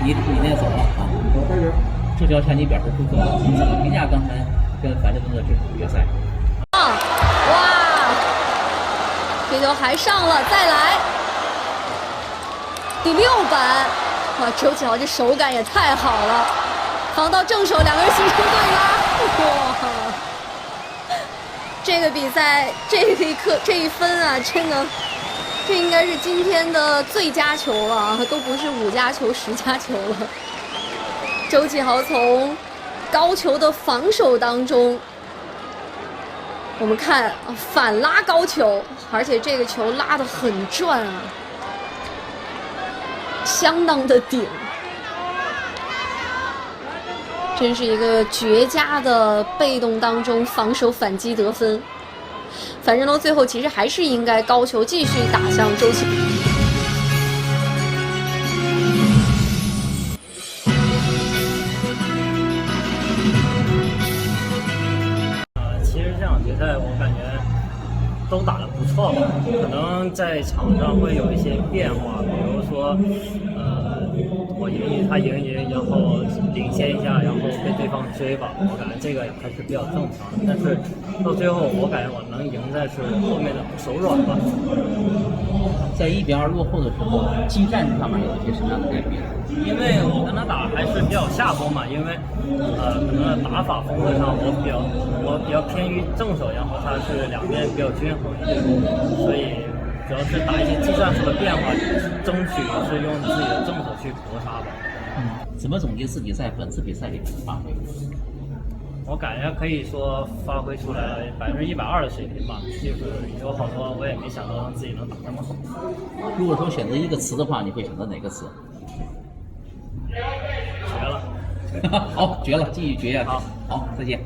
你那走了啊。周潇向你表示祝贺，你怎么评价刚才跟樊振东的这场决赛？哇，这球还上了，再来第6板。哇，周启豪这手感也太好了，防到正手，两个人形成对拉。哇，这个比赛这一刻这一分啊，真的，这应该是今天的最佳球了，都不是5佳球、10佳球了。周启豪从高球的防守当中，我们看反拉高球，而且这个球拉得很转啊，相当的顶，真是一个绝佳的被动当中防守反击得分。樊振东最后其实还是应该高球继续打向周启豪。其实这场决赛我感觉都打得不错吧，可能在场上会有一些变化，比如说，我赢他赢，然后领先一下，然后被对方追吧，我感觉这个还是比较正常的。但是到最后，我感觉我能赢在是后面的手软吧。在1比2落后的时候，技战上面有一些什么样的改变？因为我跟他打还是比较下风嘛，因为可能打法风格上我比较偏于正手，然后他是两边比较均衡一点，所以主要是打一些技战术的变化，争取是用自己的正手去搏杀吧。怎么总结自己在本次比赛里的发挥？我感觉可以说发挥出来了120%的水平吧，就是有好多我也没想到自己能打这么好。如果说选择一个词的话，你会选择哪个词？绝了！好，绝了，继续绝下去。好，好，再见。